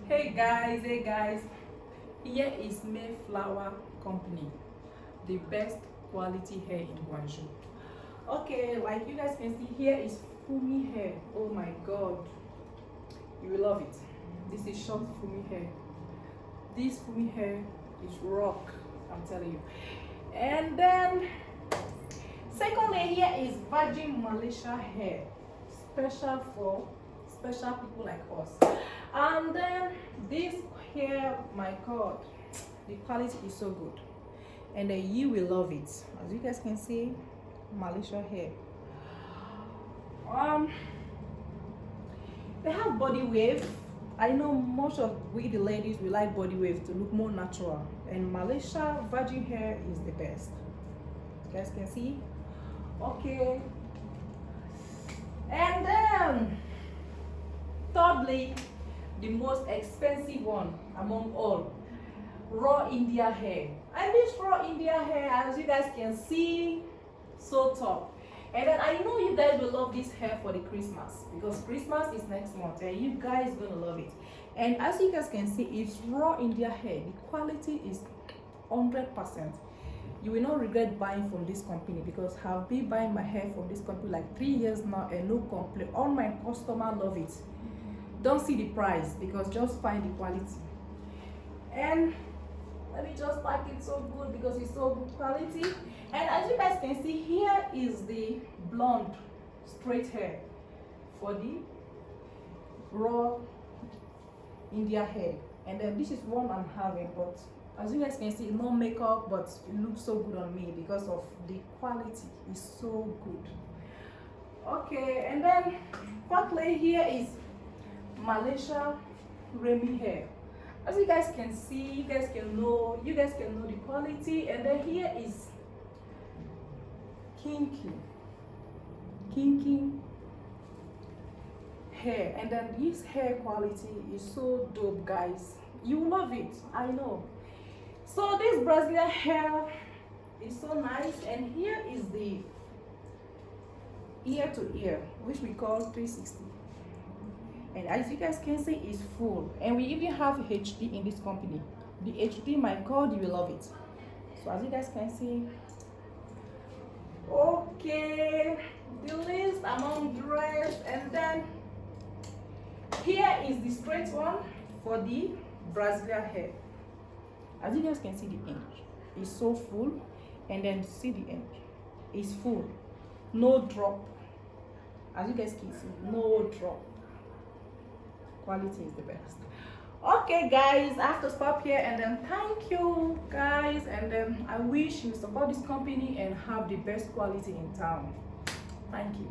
Hey guys, here is Mayflower company, the best quality hair in Guangzhou. Okay, like you guys can see, here is Fumi hair. Oh my god, you will love it. This is short Fumi hair. This Fumi hair is rock, I'm telling you. And then secondly, here is Virgin Malaysia hair, special for special people like us. And then this hair, my god, the quality is so good, and then you will love it. As you guys can see, Malaysia hair. They have body wave. I know most of we the ladies, we like body wave to look more natural, and Malaysia virgin hair is the best. You guys can see. Okay, and then thirdly, the most expensive one among all, raw India hair. And this raw India hair, as you guys can see, so top. And then I know you guys will love this hair for the Christmas, because Christmas is next month and you guys gonna love it. And as you guys can see, it's raw India hair. The quality is 100%. You will not regret buying from this company, because I've been buying my hair from this company like 3 years now and no complaint. All my customers love it. Don't see the price, because just find the quality. And let me just pack it so good, because it's so good quality. And as you guys can see, here is the blonde straight hair for the raw India hair. And then this is one I'm having, but as you guys can see, no makeup, but it looks so good on me because of the quality is so good. Okay, and then fourthly, here is Malaysia Remy hair. As you guys can see, you guys can know the quality. And then here is kinky hair, and then this hair quality is so dope, guys. You love it, I know. So this Brazilian hair is so nice. And here is the ear to ear, which we call 360. And as you guys can see, it's full. And we even have HD in this company. The HD, my god, you will love it. So as you guys can see, okay, the list among the rest. And then here is the straight one for the Brazilian hair. As you guys can see, the end is so full. And then see the end, it's full, no drop. As you guys can see, no drop. Quality is the best. Okay guys, I have to stop here, and then thank you guys, and then I wish you support this company and have the best quality in town. Thank you.